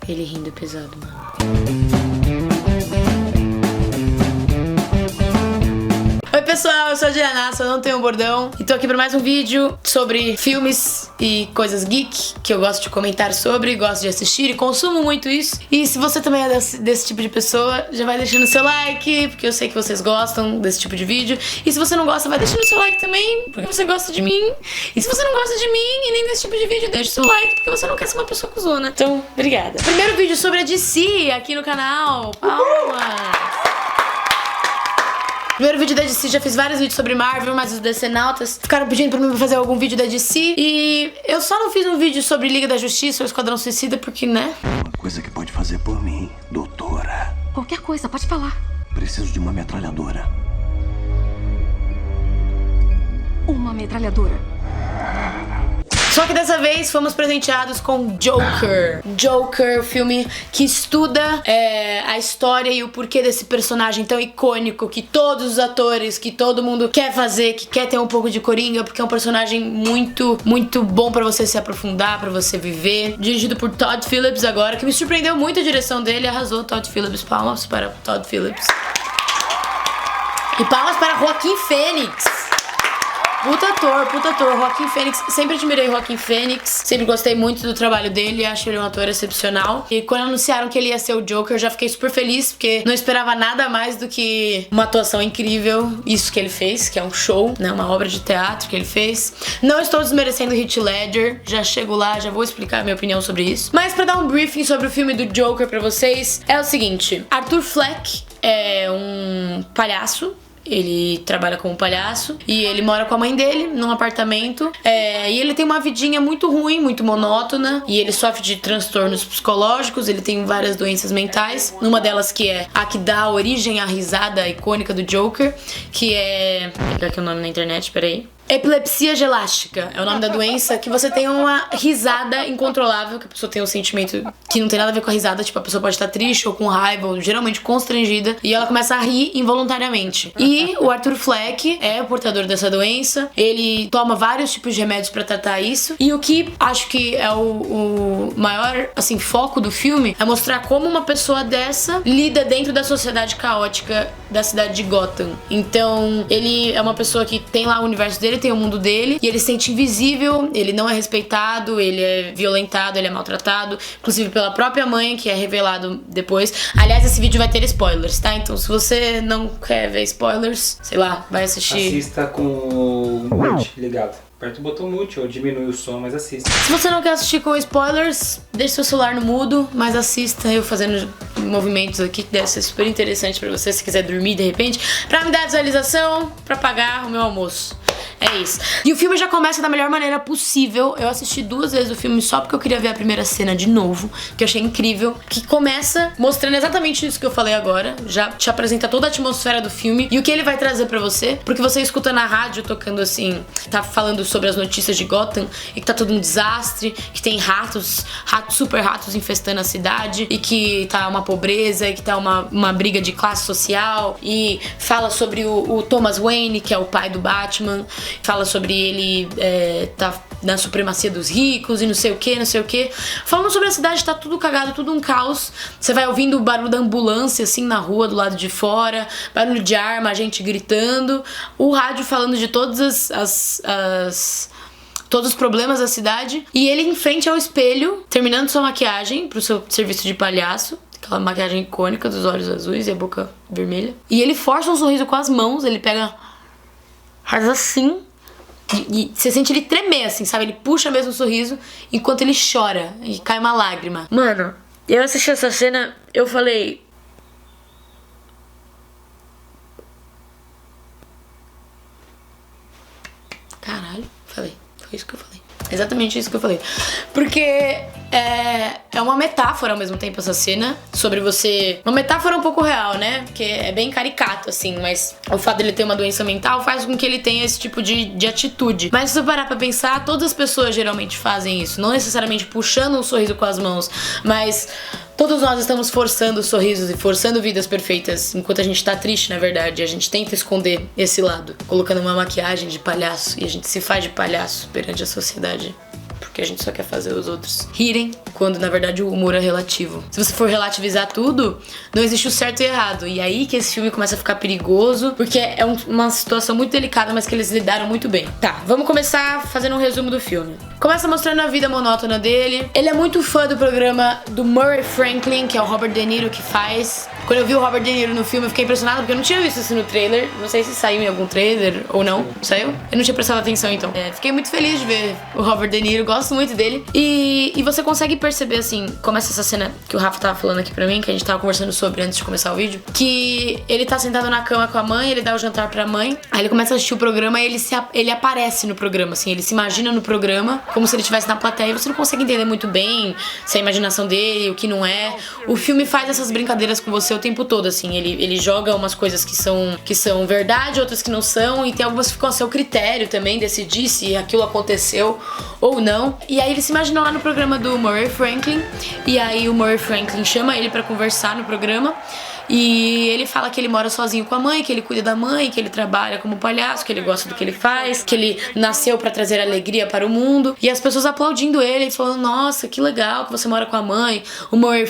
Ele rindo pesado, mano. Oi pessoal, eu sou a Diana, eu não tenho bordão e tô aqui pra mais um vídeo sobre filmes e coisas geek que eu gosto de comentar sobre, gosto de assistir e consumo muito isso. E se você também é desse tipo de pessoa, já vai deixando seu like, porque eu sei que vocês gostam desse tipo de vídeo. E se você não gosta, vai deixando seu like também, porque você gosta de mim. E se você não gosta de mim e nem desse tipo de vídeo, deixa seu like, porque você não quer ser uma pessoa cuzona. Então, obrigada. Primeiro vídeo sobre a DC aqui no canal. Palmas! Primeiro vídeo da DC, já fiz vários vídeos sobre Marvel, mas os DC-nautas ficaram pedindo pra mim fazer algum vídeo da DC. E eu só não fiz um vídeo sobre Liga da Justiça ou Esquadrão Suicida porque, né? Uma coisa que pode fazer por mim, doutora. Qualquer coisa, pode falar. Preciso de uma metralhadora. Uma metralhadora. Só que dessa vez fomos presenteados com Joker. Joker, o filme que estuda a história e o porquê desse personagem tão icônico que todos os atores, que todo mundo quer fazer, que quer ter um pouco de coringa, porque é um personagem muito, muito bom pra você se aprofundar, pra você viver. Dirigido por Todd Phillips agora, que me surpreendeu muito a direção dele, arrasou Todd Phillips. Palmas para Todd Phillips. E palmas para Joaquin Phoenix. Puta ator, Joaquin Phoenix. Sempre admirei Joaquin Phoenix, sempre gostei muito do trabalho dele, acho ele um ator excepcional. E quando anunciaram que ele ia ser o Joker, eu já fiquei super feliz, porque não esperava nada mais do que uma atuação incrível. Isso que ele fez, que é um show, né, uma obra de teatro que ele fez. Não estou desmerecendo Heath Ledger, já chego lá, já vou explicar a minha opinião sobre isso. Mas pra dar um briefing sobre o filme do Joker pra vocês, é o seguinte: Arthur Fleck é um palhaço. Ele trabalha como palhaço e ele mora com a mãe dele num apartamento. E ele tem uma vidinha muito ruim, muito monótona. E ele sofre de transtornos psicológicos, ele tem várias doenças mentais. Uma delas que é a que dá origem à risada icônica do Joker, que é... Vou pegar aqui o nome na internet, peraí. Epilepsia gelástica é o nome da doença, que você tem uma risada incontrolável, que a pessoa tem um sentimento que não tem nada a ver com a risada, tipo, a pessoa pode estar triste ou com raiva, ou geralmente constrangida, e ela começa a rir involuntariamente. E o Arthur Fleck é o portador dessa doença, ele toma vários tipos de remédios pra tratar isso, e o que acho que é o maior, assim, foco do filme é mostrar como uma pessoa dessa lida dentro da sociedade caótica da cidade de Gotham. Então, ele é uma pessoa que tem lá o universo dele, tem o mundo dele, e ele se sente invisível, ele não é respeitado, ele é violentado, ele é maltratado, inclusive pela própria mãe, que é revelado depois. Aliás, esse vídeo vai ter spoilers, tá? Então se você não quer ver spoilers, sei lá, vai assistir. Assista com o mute ligado. Aperta o botão mute ou diminui o som, mas assista. Se você não quer assistir com spoilers, deixe seu celular no mudo, mas assista eu fazendo movimentos aqui, que deve ser super interessante pra você, se quiser dormir de repente, pra me dar visualização, pra pagar o meu almoço. É isso. E o filme já começa da melhor maneira possível. Eu assisti 2 vezes o filme só porque eu queria ver a primeira cena de novo, que eu achei incrível. Que começa mostrando exatamente isso que eu falei agora. Já te apresenta toda a atmosfera do filme e o que ele vai trazer pra você. Porque você escuta na rádio tocando assim, tá falando sobre as notícias de Gotham e que tá tudo um desastre, que tem ratos, super ratos infestando a cidade e que tá uma pobreza e que tá uma briga de classe social. E fala sobre o Thomas Wayne, que é o pai do Batman. Fala sobre ele tá na supremacia dos ricos e não sei o que. Falando sobre a cidade, tá tudo cagado, tudo um caos. Você vai ouvindo o barulho da ambulância, assim, na rua, do lado de fora. Barulho de arma, gente gritando. O rádio falando de todas todos os problemas da cidade. E ele em frente ao espelho, terminando sua maquiagem pro seu serviço de palhaço. Aquela maquiagem icônica dos olhos azuis e a boca vermelha. E ele força um sorriso com as mãos, ele pega... faz assim, e você sente ele tremer, assim, sabe? Ele puxa mesmo o sorriso enquanto ele chora e cai uma lágrima. Mano, eu assisti essa cena, eu falei... Caralho, falei. Foi isso que eu falei. Exatamente isso que eu falei. Porque é uma metáfora ao mesmo tempo essa cena sobre você... Uma metáfora um pouco real, né? Porque é bem caricato, assim, mas o fato dele ter uma doença mental faz com que ele tenha esse tipo de atitude. Mas se você parar pra pensar, todas as pessoas geralmente fazem isso. Não necessariamente puxando um sorriso com as mãos, mas Todos nós estamos forçando sorrisos e forçando vidas perfeitas, enquanto a gente tá triste, na verdade. A gente tenta esconder esse lado, colocando uma maquiagem de palhaço, e a gente se faz de palhaço perante a sociedade. Porque a gente só quer fazer os outros rirem, quando na verdade o humor é relativo. Se você for relativizar tudo, não existe o certo e errado. E aí que esse filme começa a ficar perigoso, porque é uma situação muito delicada, mas que eles lidaram muito bem. Tá, vamos começar fazendo um resumo do filme. Começa mostrando a vida monótona dele. Ele é muito fã do programa do Murray Franklin, que é o Robert De Niro que faz. Quando eu vi o Robert De Niro no filme, eu fiquei impressionada, porque eu não tinha visto isso no trailer. Não sei se saiu em algum trailer ou não. Saiu? Eu não tinha prestado atenção, então. Fiquei muito feliz de ver o Robert De Niro, gosto muito dele. E você consegue perceber, assim, começa essa cena que o Rafa tava falando aqui pra mim, que a gente tava conversando sobre antes de começar o vídeo, que ele tá sentado na cama com a mãe, ele dá o jantar pra mãe, aí ele começa a assistir o programa e ele aparece no programa, assim, ele se imagina no programa, como se ele estivesse na plateia, e você não consegue entender muito bem se é a imaginação dele, o que não é. O filme faz essas brincadeiras com você o tempo todo, assim, ele joga umas coisas que são verdade, outras que não são, e tem algumas que ficam a seu critério também, decidir se aquilo aconteceu ou não. E aí ele se imagina lá no programa do Murray Franklin, e aí o Murray Franklin chama ele pra conversar no programa, e ele fala que ele mora sozinho com a mãe, que ele cuida da mãe, que ele trabalha como palhaço, que ele gosta do que ele faz, que ele nasceu pra trazer alegria para o mundo. E as pessoas aplaudindo ele, falando, nossa, que legal que você mora com a mãe. O Murray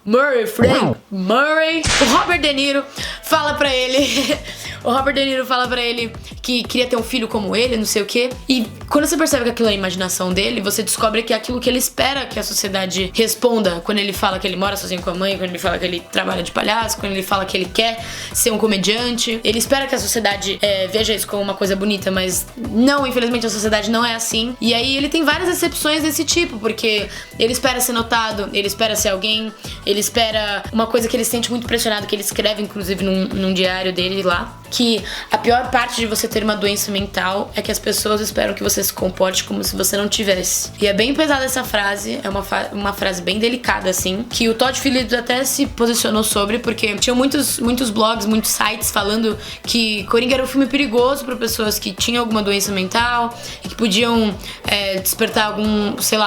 Murray. O Robert De Niro fala pra ele o Robert De Niro fala pra ele que queria ter um filho como ele, não sei o quê. E quando você percebe que aquilo é a imaginação dele, você descobre que é aquilo que ele espera que a sociedade responda. Quando ele fala que ele mora sozinho com a mãe, quando ele fala que ele trabalha de palhaço, quando ele fala que ele quer ser um comediante. Ele espera que a sociedade veja isso como uma coisa bonita, mas não, infelizmente a sociedade não é assim. E aí ele tem várias exceções desse tipo, porque ele espera ser notado, ele espera ser alguém, ele espera uma coisa que ele se sente muito pressionado, que ele escreve inclusive num diário dele lá, que a pior parte de você ter uma doença mental é que as pessoas esperam que você se comporte como se você não tivesse. E é bem pesada essa frase, é uma frase bem delicada, assim, que o Todd Phillips até se posicionou sobre, porque tinham muitos blogs, muitos sites falando que Coringa era um filme perigoso para pessoas que tinham alguma doença mental e que podiam despertar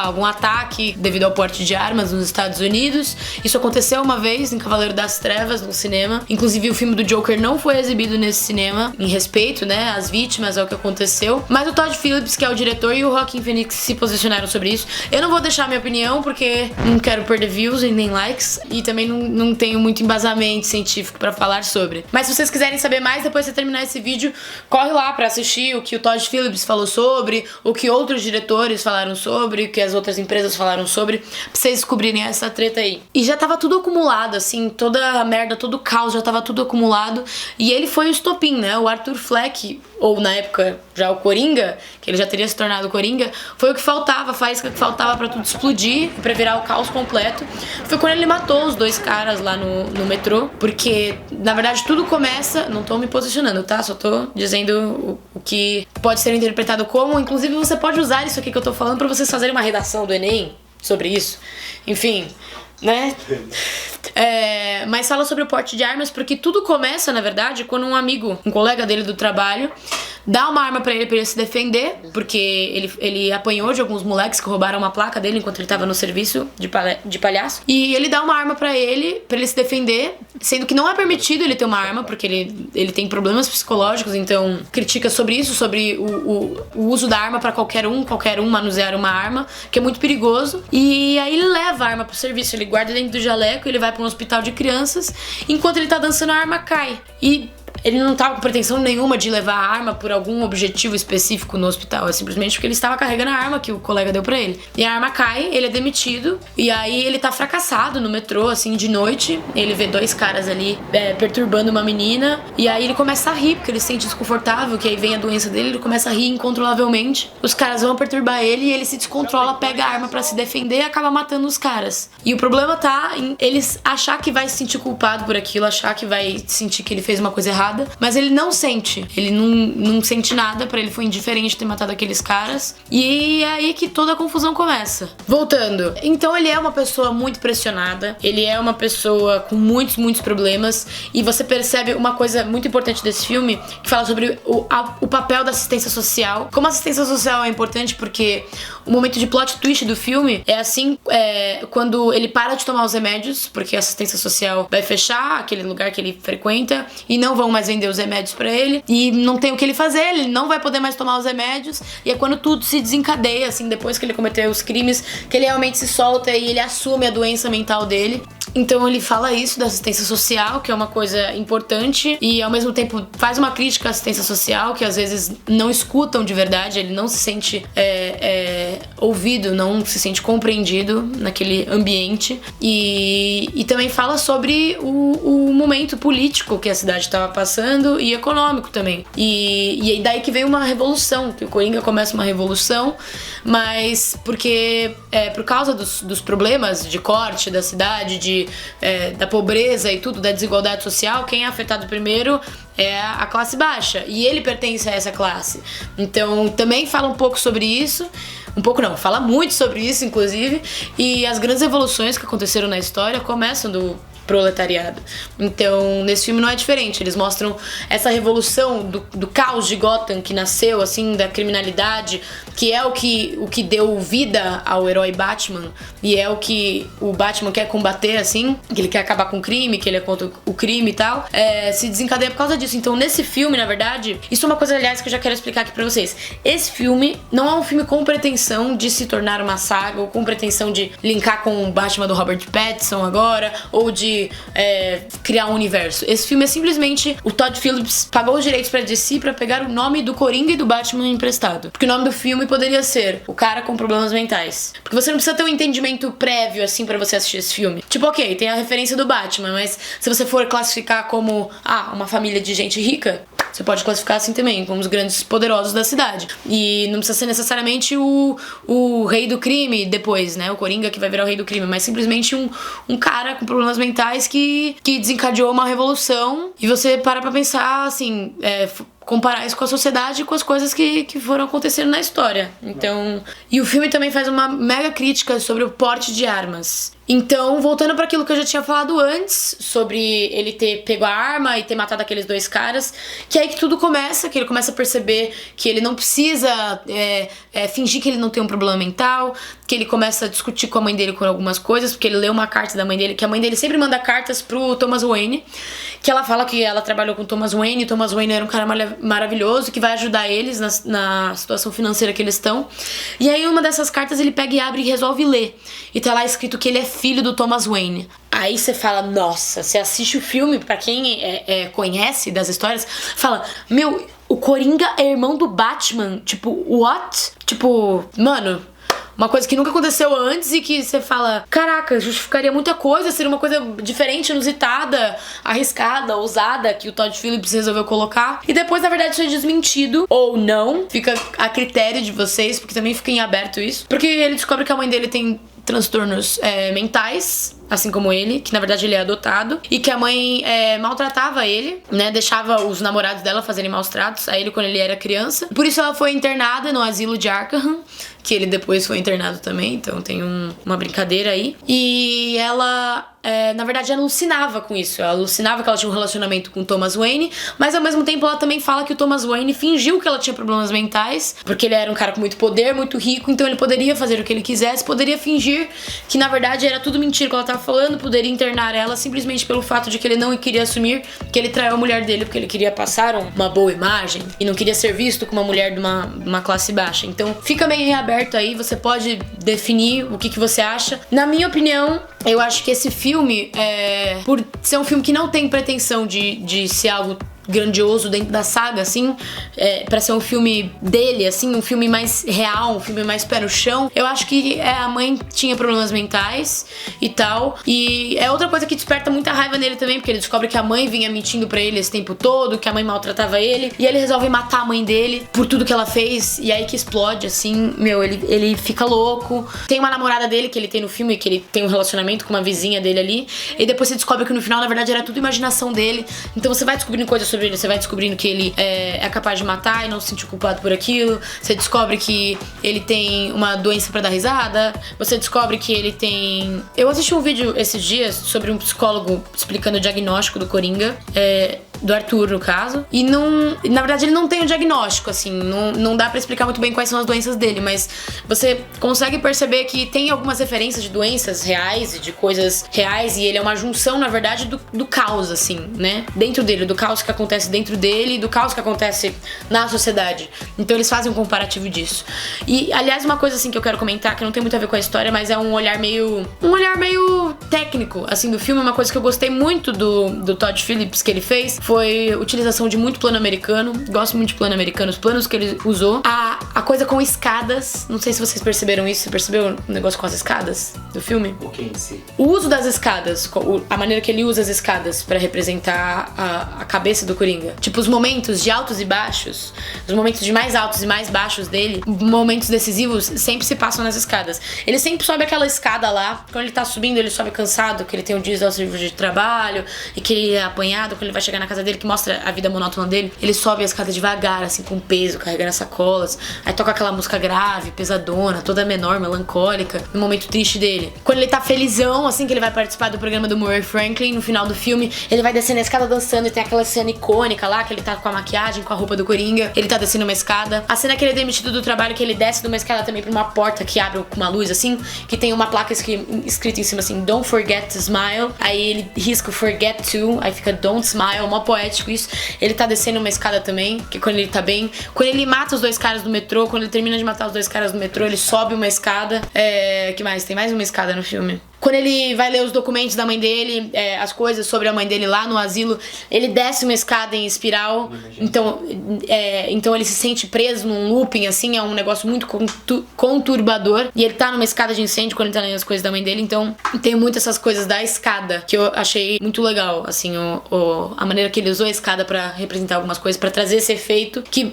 algum ataque devido ao porte de armas nos Estados Unidos. Isso aconteceu uma vez em Cavaleiro das Trevas, no cinema. Inclusive o filme do Joker não foi exibido nesse cinema, em respeito, né, às vítimas, ao que aconteceu. Mas o Todd Phillips, que é o diretor, e o Joaquin Phoenix se posicionaram sobre isso. Eu não vou deixar minha opinião, porque não quero perder views e nem likes, e também não tenho muito embasamento científico pra falar sobre. Mas se vocês quiserem saber mais, depois de terminar esse vídeo, corre lá pra assistir o que o Todd Phillips falou sobre, o que outros diretores falaram sobre, o que as outras empresas falaram sobre, pra vocês descobrirem essa treta aí. E já tava tudo acumulado, assim, toda a merda, todo o caos, já tava tudo acumulado, e ele foi o estopim, né? O Arthur Fleck, ou na época já o Coringa, que ele já teria se tornado Coringa, foi o que faltava, a faísca que faltava pra tudo explodir, pra virar o caos completo. Foi quando ele matou os dois caras lá no metrô, porque na verdade tudo começa, não tô me posicionando, tá? Só tô dizendo o que pode ser interpretado como, inclusive você pode usar isso aqui que eu tô falando pra vocês fazerem uma redação do Enem sobre isso. Enfim, né? Mas fala sobre o porte de armas, porque tudo começa, na verdade, quando um colega dele do trabalho dá uma arma pra ele se defender, porque ele apanhou de alguns moleques que roubaram uma placa dele enquanto ele tava no serviço de palhaço. E ele dá uma arma pra ele se defender, sendo que não é permitido ele ter uma arma, porque ele tem problemas psicológicos, então critica sobre isso, sobre o uso da arma pra qualquer um manusear uma arma, que é muito perigoso. E aí ele leva a arma pro serviço, ele guarda dentro do jaleco, ele vai pra um hospital de crianças, enquanto ele tá dançando a arma cai. E ele não tava com pretensão nenhuma de levar a arma por algum objetivo específico no hospital. É simplesmente porque ele estava carregando a arma que o colega deu pra ele. E a arma cai, ele é demitido. E aí ele tá fracassado no metrô, assim, de noite. Ele vê dois caras ali perturbando uma menina. E aí ele começa a rir, porque ele se sente desconfortável, que aí vem a doença dele. Ele começa a rir incontrolavelmente. Os caras vão perturbar ele e ele se descontrola, pega a arma pra se defender e acaba matando os caras. E o problema tá em ele achar que vai se sentir culpado por aquilo, achar que vai sentir que ele fez uma coisa errada. errada, mas ele não sente. Ele não sente nada, pra ele foi indiferente ter matado aqueles caras. E é aí que toda a confusão começa. Voltando. Então ele é uma pessoa muito pressionada, ele é uma pessoa com muitos problemas, e você percebe uma coisa muito importante desse filme, que fala sobre o papel da assistência social. Como a assistência social é importante, porque o momento de plot twist do filme é assim, quando ele para de tomar os remédios, porque a assistência social vai fechar aquele lugar que ele frequenta, e não vão mais vender os remédios pra ele, e não tem o que ele fazer, ele não vai poder mais tomar os remédios, e é quando tudo se desencadeia, assim, depois que ele cometeu os crimes, que ele realmente se solta e ele assume a doença mental dele. Então ele fala isso da assistência social, que é uma coisa importante, e ao mesmo tempo faz uma crítica à assistência social, que às vezes não escutam de verdade, ele não se sente ouvido, não se sente compreendido naquele ambiente. E também fala sobre o momento político que a cidade estava passando e econômico também. E daí que vem uma revolução, que o Coringa começa uma revolução, mas porque por causa dos problemas de corte da cidade, da pobreza e tudo, da desigualdade social, quem é afetado primeiro é a classe baixa, e ele pertence a essa classe. Então também fala um pouco sobre isso. Um pouco não, fala muito sobre isso, inclusive. E as grandes revoluções que aconteceram na história começam do proletariado. Então, nesse filme não é diferente. Eles mostram essa revolução do caos de Gotham, que nasceu, assim, da criminalidade, que é o que deu vida ao herói Batman, e é o que o Batman quer combater, assim, que ele quer acabar com o crime, que ele é contra o crime e tal, se desencadeia por causa disso. Então, nesse filme, na verdade, isso é uma coisa, aliás, que eu já quero explicar aqui pra vocês. Esse filme não é um filme com pretensão de se tornar uma saga, ou com pretensão de linkar com o Batman do Robert Pattinson agora, ou de criar um universo. Esse filme é simplesmente o Todd Phillips pagou os direitos pra DC pra pegar o nome do Coringa e do Batman emprestado. Porque o nome do filme poderia ser O Cara com Problemas Mentais. Porque você não precisa ter um entendimento prévio, assim, pra você assistir esse filme. Tipo, ok, tem a referência do Batman, mas se você for classificar como, uma família de gente rica, você pode classificar assim também, como os grandes poderosos da cidade. E não precisa ser necessariamente o rei do crime depois, né? O Coringa que vai virar o rei do crime, mas simplesmente um cara com problemas mentais que desencadeou uma revolução. E você para pra pensar, assim, comparar isso com a sociedade e com as coisas que foram acontecendo na história. Então, e o filme também faz uma mega crítica sobre o porte de armas. Então, voltando para aquilo que eu já tinha falado antes, sobre ele ter pego a arma e ter matado aqueles dois caras, que é aí que tudo começa, que ele começa a perceber que ele não precisa fingir que ele não tem um problema mental, que ele começa a discutir com a mãe dele por algumas coisas, porque ele leu uma carta da mãe dele, que a mãe dele sempre manda cartas pro Thomas Wayne, que ela fala que ela trabalhou com o Thomas Wayne, e o Thomas Wayne era um cara maravilhoso, que vai ajudar eles na situação financeira que eles estão. E aí uma dessas cartas ele pega e abre e resolve ler, e tá lá escrito que ele é filho do Thomas Wayne. Aí você fala, nossa, você assiste o filme, pra quem conhece das histórias, fala, meu, o Coringa é irmão do Batman, tipo, what? Tipo, mano, uma coisa que nunca aconteceu antes e que você fala, caraca, justificaria muita coisa, seria uma coisa diferente, inusitada, arriscada, ousada, que o Todd Phillips resolveu colocar. E depois, na verdade, isso é desmentido, ou não, fica a critério de vocês, porque também fica em aberto isso. Porque ele descobre que a mãe dele tem transtornos mentais, assim como ele, que na verdade ele é adotado, e que a mãe maltratava ele, né, deixava os namorados dela fazerem maus tratos a ele quando ele era criança. Por isso ela foi internada no asilo de Arkham, que ele depois foi internado também, então tem uma brincadeira aí. E ela, na verdade, alucinava com isso. Ela alucinava que ela tinha um relacionamento com o Thomas Wayne, mas ao mesmo tempo ela também fala que o Thomas Wayne fingiu que ela tinha problemas mentais, porque ele era um cara com muito poder, muito rico, então ele poderia fazer o que ele quisesse, poderia fingir que na verdade era tudo mentira que ela tava falando, poderia internar ela simplesmente pelo fato de que ele não queria assumir que ele traiu a mulher dele, porque ele queria passar uma boa imagem e não queria ser visto como uma mulher de uma classe baixa. Então fica bem reaberto aí, você pode definir o que você acha. Na minha opinião, eu acho que esse filme, por ser um filme que não tem pretensão de ser algo grandioso dentro da saga, assim, pra ser um filme dele, assim, um filme mais real, um filme mais pé no chão, eu acho que a mãe tinha problemas mentais e tal, e é outra coisa que desperta muita raiva nele também, porque ele descobre que a mãe vinha mentindo pra ele esse tempo todo, que a mãe maltratava ele, e ele resolve matar a mãe dele por tudo que ela fez, e aí que explode, assim, meu, ele fica louco. Tem uma namorada dele que ele tem no filme, que ele tem um relacionamento com uma vizinha dele ali, e depois você descobre que no final, na verdade, era tudo imaginação dele, então você vai descobrindo coisas sobre sobre ele, você vai descobrindo que ele é capaz de matar e não se sentir culpado por aquilo. Você descobre que ele tem uma doença pra dar risada. Você descobre que ele tem... Eu assisti um vídeo esses dias sobre um psicólogo explicando o diagnóstico do Coringa, do Arthur, no caso. E não... Na verdade, ele não tem o diagnóstico, assim. Não dá pra explicar muito bem quais são as doenças dele, mas você consegue perceber que tem algumas referências de doenças reais e de coisas reais, e ele é uma junção, na verdade, do caos, assim, né? Dentro dele, do caos que acontece dentro dele e do caos que acontece na sociedade. Então eles fazem um comparativo disso. E, aliás, uma coisa, assim, que eu quero comentar, que não tem muito a ver com a história, mas é um olhar meio técnico, assim, do filme. Uma coisa que eu gostei muito do Todd Phillips, que ele fez, foi a utilização de muito plano americano. Gosto muito de plano americano, os planos que ele usou. A coisa com escadas, não sei se vocês perceberam isso. Você percebeu o negócio com as escadas do filme? O que em si? O uso das escadas, a maneira que ele usa as escadas pra representar a cabeça do Coringa. Tipo, os momentos de altos e baixos, os momentos de mais altos e mais baixos dele, momentos decisivos, sempre se passam nas escadas. Ele sempre sobe aquela escada lá, quando ele tá subindo, ele sobe cansado, que ele tem um dia de trabalho, e que ele é apanhado, quando ele vai chegar na casa dele, que mostra a vida monótona dele, ele sobe a escada devagar, assim, com peso, carregando as sacolas, aí toca aquela música grave, pesadona, toda menor, melancólica, no momento triste dele. Quando ele tá felizão, assim, que ele vai participar do programa do Murray Franklin, no final do filme, ele vai descendo a escada dançando, e tem aquela cena icônica lá, que ele tá com a maquiagem, com a roupa do Coringa, ele tá descendo uma escada. A cena que ele é demitido do trabalho, que ele desce de uma escada também pra uma porta que abre com uma luz, assim, que tem uma placa escrita em cima, assim, Don't forget to smile. Aí ele risca o forget to, aí fica Don't smile, mó poético isso. Ele tá descendo uma escada também, que quando ele tá bem. Quando ele mata os dois caras do metrô, quando ele termina de matar os dois caras do metrô, ele sobe uma escada. Que mais? Tem mais uma escada no filme. Quando ele vai ler os documentos da mãe dele, as coisas sobre a mãe dele lá no asilo, ele desce uma escada em espiral. Então ele se sente preso num looping, assim, é um negócio muito conturbador. E ele tá numa escada de incêndio quando ele tá lendo as coisas da mãe dele. Então tem muito essas coisas da escada, que eu achei muito legal, assim, a maneira que ele usou a escada pra representar algumas coisas, pra trazer esse efeito que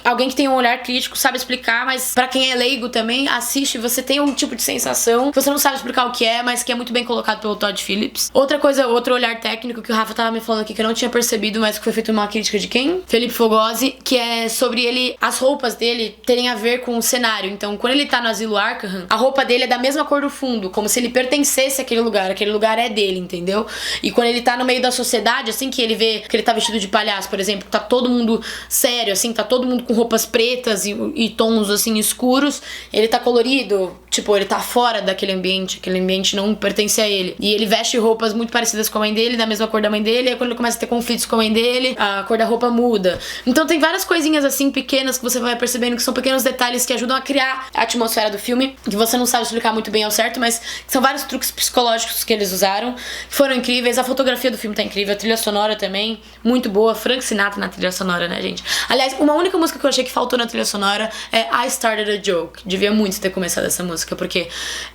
alguém que tem um olhar crítico sabe explicar, mas pra quem é leigo também, assiste, você tem um tipo de sensação que você não sabe explicar o que é, mas que é muito bem colocado pelo Todd Phillips. Outro olhar técnico que o Rafa tava me falando aqui, que eu não tinha percebido, mas que foi feito uma crítica de quem? Felipe Fogosi, que é sobre as roupas dele terem a ver com o cenário. Então, quando ele tá no asilo Arkham, a roupa dele é da mesma cor do fundo, como se ele pertencesse àquele lugar é dele, entendeu? E quando ele tá no meio da sociedade, assim, que ele vê que ele tá vestido de palhaço, por exemplo, tá todo mundo sério, assim, tá todo mundo com roupas pretas e tons, assim, escuros, ele tá colorido, tipo, ele tá fora daquele ambiente, aquele ambiente não pertence a ele. E ele veste roupas muito parecidas com a mãe dele, da mesma cor da mãe dele, e aí quando ele começa a ter conflitos com a mãe dele, a cor da roupa muda. Então tem várias coisinhas assim pequenas que você vai percebendo que são pequenos detalhes que ajudam a criar a atmosfera do filme, que você não sabe explicar muito bem ao certo, mas são vários truques psicológicos que eles usaram, que foram incríveis. A fotografia do filme tá incrível, a trilha sonora também, muito boa. Frank Sinatra na trilha sonora, né, gente? Aliás, uma única música que eu achei que faltou na trilha sonora é I Started a Joke. Devia muito ter começado essa música, porque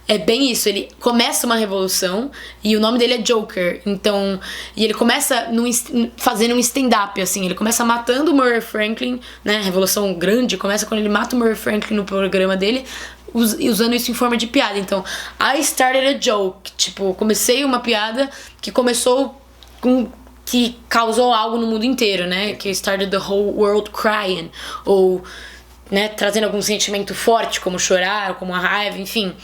é bem isso, ele começa uma revolução e o nome dele é Joker, então, e ele começa fazendo um stand-up, assim, ele começa matando o Murray Franklin, né, a revolução grande começa quando ele mata o Murray Franklin no programa dele, usando isso em forma de piada. Então, I started a joke, tipo, comecei uma piada que começou que causou algo no mundo inteiro, né, que started the whole world crying, ou né, trazendo algum sentimento forte, como chorar, como a raiva, enfim.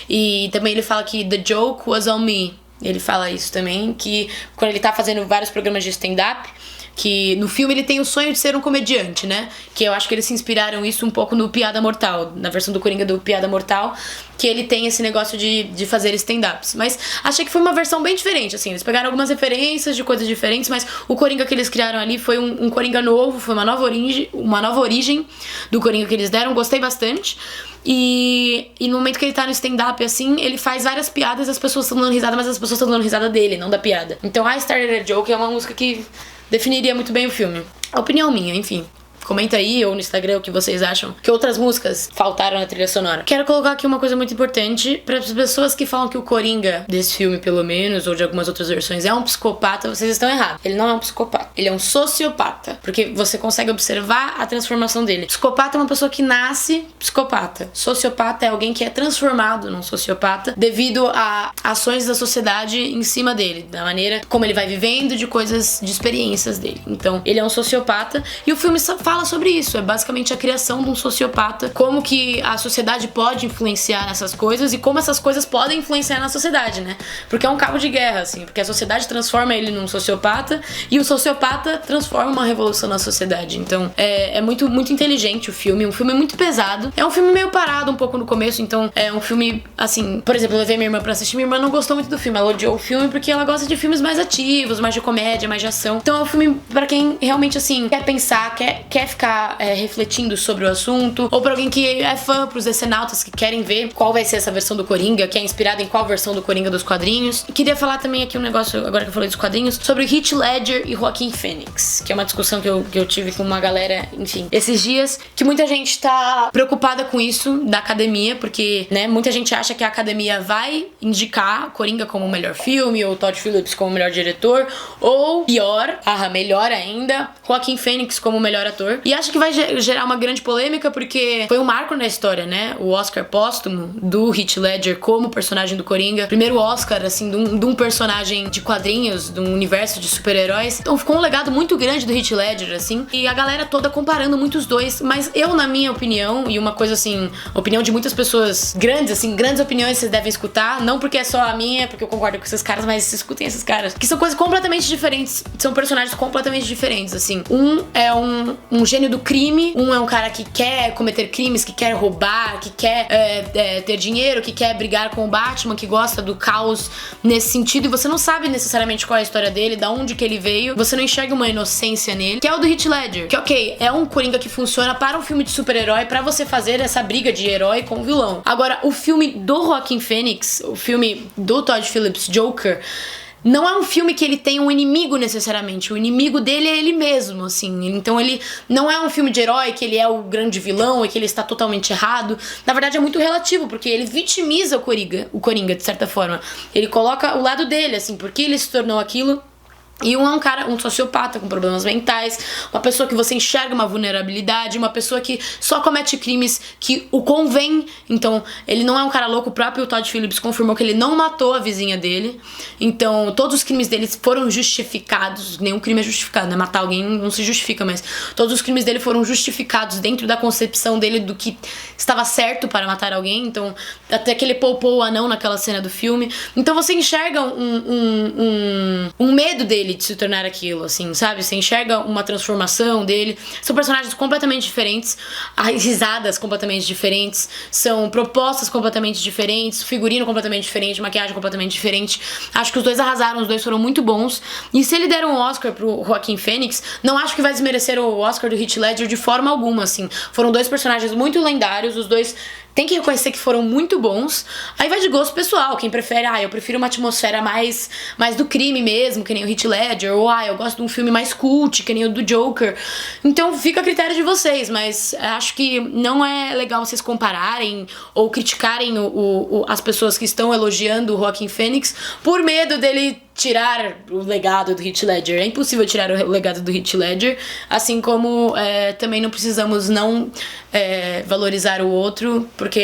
E também ele fala que the joke was on me. Ele fala isso também, que quando ele tá fazendo vários programas de stand-up, que no filme ele tem o sonho de ser um comediante, né? Que eu acho que eles se inspiraram isso um pouco no Piada Mortal, na versão do Coringa do Piada Mortal, que ele tem esse negócio de fazer stand-ups. Mas achei que foi uma versão bem diferente, assim. Eles pegaram algumas referências de coisas diferentes, mas o Coringa que eles criaram ali foi um Coringa novo, foi uma nova origem do Coringa que eles deram. Gostei bastante. E no momento que ele tá no stand-up, assim, ele faz várias piadas, as pessoas estão dando risada, mas as pessoas estão dando risada dele, não da piada. Então, I Started a Joke é uma música que definiria muito bem o filme. A opinião minha, enfim. Comenta aí ou no Instagram o que vocês acham. Que outras músicas faltaram na trilha sonora. Quero colocar aqui uma coisa muito importante para as pessoas que falam que o Coringa, desse filme pelo menos, ou de algumas outras versões, é um psicopata. Vocês estão errados. Ele não é um psicopata. Ele é um sociopata. Porque você consegue observar a transformação dele. Psicopata é uma pessoa que nasce psicopata. Sociopata é alguém que é transformado num sociopata devido a ações da sociedade em cima dele, da maneira como ele vai vivendo, de coisas, de experiências dele. Então, ele é um sociopata e o filme fala sobre isso. É basicamente a criação de um sociopata, como que a sociedade pode influenciar nessas coisas e como essas coisas podem influenciar na sociedade, né? Porque é um cabo de guerra, assim, porque a sociedade transforma ele num sociopata e o sociopata transforma uma revolução na sociedade. Então, é muito, muito inteligente o filme. Um filme muito pesado. É um filme meio parado um pouco no começo, então é um filme, assim, por exemplo, eu levei minha irmã pra assistir, minha irmã não gostou muito do filme, ela odiou o filme porque ela gosta de filmes mais ativos, mais de comédia, mais de ação. Então é um filme pra quem realmente, assim, quer pensar, quer ficar refletindo sobre o assunto, ou pra alguém que é fã, pros decenautas que querem ver qual vai ser essa versão do Coringa, que é inspirada em qual versão do Coringa dos quadrinhos. E queria falar também aqui um negócio, agora que eu falei dos quadrinhos, sobre o Heath Ledger e Joaquin Phoenix, que é uma discussão que eu tive com uma galera, enfim, esses dias, que muita gente tá preocupada com isso, da academia, porque, né, muita gente acha que a academia vai indicar Coringa como o melhor filme, ou Todd Phillips como o melhor diretor, ou pior, melhor ainda, Joaquin Phoenix como o melhor ator. E acho que vai gerar uma grande polêmica, porque foi um marco na história, né? O Oscar póstumo do Heath Ledger como personagem do Coringa. Primeiro Oscar, assim, de um personagem de quadrinhos, de um universo de super-heróis. Então ficou um legado muito grande do Heath Ledger, assim. E a galera toda comparando muito os dois. Mas eu, na minha opinião, e uma coisa assim, opinião de muitas pessoas grandes, assim, grandes opiniões vocês devem escutar. Não porque é só a minha, porque eu concordo com esses caras, mas vocês escutem esses caras. Que são coisas completamente diferentes. São personagens completamente diferentes, assim. Um é um gênio do crime. Um é um cara que quer cometer crimes, que quer roubar, que quer ter dinheiro, que quer brigar com o Batman, que gosta do caos nesse sentido. E você não sabe necessariamente qual é a história dele, da onde que ele veio. Você não enxerga uma inocência nele. Que é o do Heath Ledger. Que, ok, é um Coringa que funciona para um filme de super-herói, pra você fazer essa briga de herói com o vilão. Agora, o filme do Joaquin Phoenix, o filme do Todd Phillips, Joker, não é um filme que ele tem um inimigo necessariamente. O inimigo dele é ele mesmo, assim. Então ele não é um filme de herói que ele é o grande vilão e que ele está totalmente errado. Na verdade é muito relativo, porque ele vitimiza o Coringa, de certa forma. Ele coloca o lado dele, assim, porque ele se tornou aquilo. E um é um cara, um sociopata com problemas mentais, uma pessoa que você enxerga uma vulnerabilidade, uma pessoa que só comete crimes que o convém. Então, ele não é um cara louco. O próprio Todd Phillips confirmou que ele não matou a vizinha dele. Então, todos os crimes dele foram justificados. Nenhum crime é justificado, né? Matar alguém não se justifica, mas todos os crimes dele foram justificados dentro da concepção dele do que estava certo para matar alguém. Então, até que ele poupou o anão naquela cena do filme. Então, você enxerga um medo dele de se tornar aquilo, assim, sabe? Você enxerga uma transformação dele. São personagens completamente diferentes, as risadas completamente diferentes, são propostas completamente diferentes, figurino completamente diferente, maquiagem completamente diferente. Acho que os dois arrasaram, os dois foram muito bons. E se ele der um Oscar pro Joaquin Phoenix, não acho que vai desmerecer o Oscar do Heath Ledger de forma alguma, assim. Foram dois personagens muito lendários, os dois tem que reconhecer que foram muito bons. Aí vai de gosto pessoal. Quem prefere, eu prefiro uma atmosfera mais do crime mesmo, que nem o Heath Ledger. Ou, eu gosto de um filme mais cult, que nem o do Joker. Então fica a critério de vocês, mas acho que não é legal vocês compararem ou criticarem as pessoas que estão elogiando o Joaquin Phoenix por medo dele tirar o legado do Heath Ledger. É impossível tirar o legado do Heath Ledger, assim como também não precisamos valorizar o outro, porque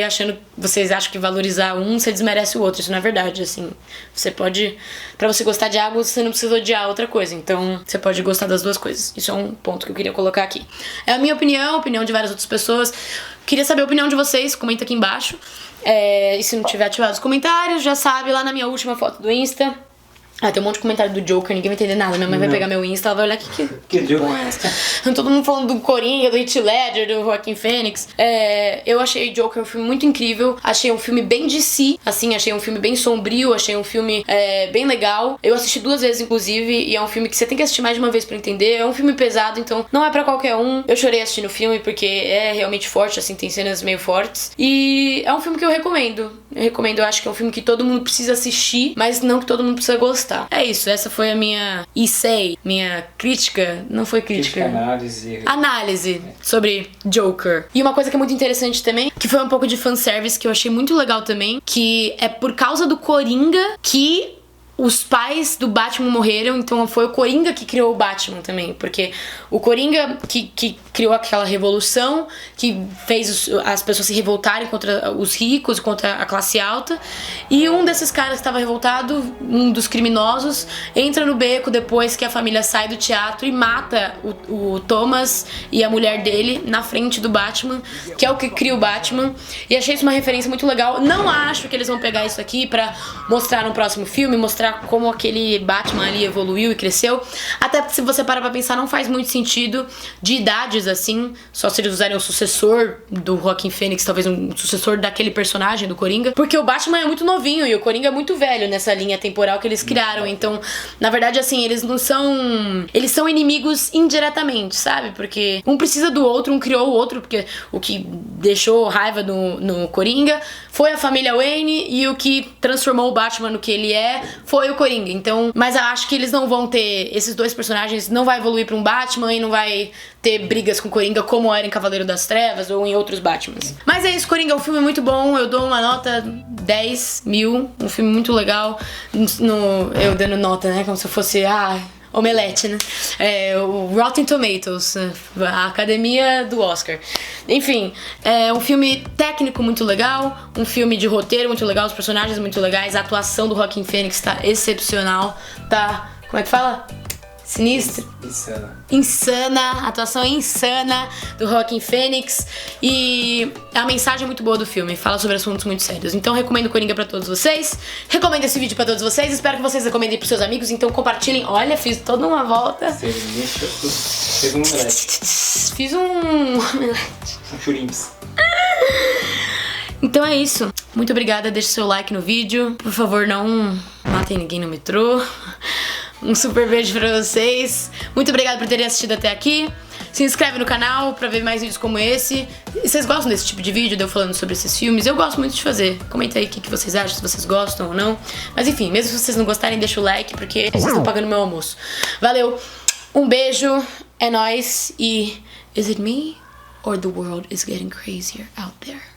vocês acham que valorizar um, você desmerece o outro. Isso não é verdade, assim. Você pode, pra você gostar de algo, você não precisa odiar outra coisa. Então, você pode gostar das duas coisas. Isso é um ponto que eu queria colocar aqui. É a minha opinião, a opinião de várias outras pessoas. Queria saber a opinião de vocês, comenta aqui embaixo. E se não tiver ativado os comentários, já sabe, lá na minha última foto do Insta. Tem um monte de comentário do Joker, ninguém vai entender nada. Minha mãe vai pegar meu Insta, ela vai olhar que porra é essa? Todo mundo falando do Coringa, do Heath Ledger, do Joaquin Phoenix. Eu achei Joker um filme muito incrível. Achei um filme bem de si, assim, achei um filme bem sombrio, achei um filme bem legal. Eu assisti 2 vezes, inclusive, e é um filme que você tem que assistir mais de uma vez pra entender. É um filme pesado, então não é pra qualquer um. Eu chorei assistindo o filme porque é realmente forte, assim, tem cenas meio fortes. E é um filme que eu recomendo. Eu recomendo, eu acho que é um filme que todo mundo precisa assistir, mas não que todo mundo precisa gostar. É isso, essa foi a minha minha crítica, não foi crítica. Análise sobre Joker. E uma coisa que é muito interessante também, que foi um pouco de fanservice, que eu achei muito legal também, que é por causa do Coringa que os pais do Batman morreram, então foi o Coringa que criou o Batman também, porque o Coringa que criou aquela revolução, que fez as pessoas se revoltarem contra os ricos, contra a classe alta, e um desses caras que estava revoltado, um dos criminosos, entra no beco depois que a família sai do teatro e mata o Thomas e a mulher dele na frente do Batman, que é o que cria o Batman, e achei isso uma referência muito legal. Não acho que eles vão pegar isso aqui pra mostrar no próximo filme, mostrar como aquele Batman ali evoluiu e cresceu, até porque se você parar pra pensar, não faz muito sentido de idades assim, só se eles usarem o sucessor do Joaquin Phoenix, talvez um sucessor daquele personagem do Coringa, porque o Batman é muito novinho e o Coringa é muito velho nessa linha temporal que eles criaram, então, na verdade, assim, eles não são... eles são inimigos indiretamente, sabe? Porque um precisa do outro, um criou o outro, porque o que deixou raiva no Coringa foi a família Wayne e o que transformou o Batman no que ele é foi o Coringa, então... Mas eu acho que eles não vão ter... esses dois personagens não vai evoluir pra um Batman e não vai ter brigas com o Coringa como era em Cavaleiro das Trevas ou em outros Batmans. Mas é isso, Coringa é um filme muito bom, eu dou uma nota 10 mil, um filme muito legal. Eu dando nota, né, como se eu fosse... Omelete, né? O Rotten Tomatoes, a academia do Oscar. Enfim, é um filme técnico muito legal, um filme de roteiro muito legal, os personagens muito legais, a atuação do Joaquin Phoenix tá excepcional, tá... como é que fala? Sinistro? Insana, atuação insana do Joaquin Phoenix, e a mensagem é muito boa do filme, fala sobre assuntos muito sérios. Então recomendo Coringa pra todos vocês, recomendo esse vídeo pra todos vocês, espero que vocês recomendem pros seus amigos, então compartilhem. Olha, fiz toda uma volta. Você mexeu tudo. Fez um omelete. Fiz um omelete. Um churimps. Então é isso, muito obrigada, deixe seu like no vídeo, por favor não matem ninguém no metrô. Um super beijo pra vocês. Muito obrigada por terem assistido até aqui. Se inscreve no canal pra ver mais vídeos como esse. E vocês gostam desse tipo de vídeo, de eu falando sobre esses filmes? Eu gosto muito de fazer. Comenta aí o que vocês acham, se vocês gostam ou não. Mas enfim, mesmo se vocês não gostarem, deixa o like, porque vocês estão pagando meu almoço. Valeu, um beijo, é nóis. E is it me or the world is getting crazier out there?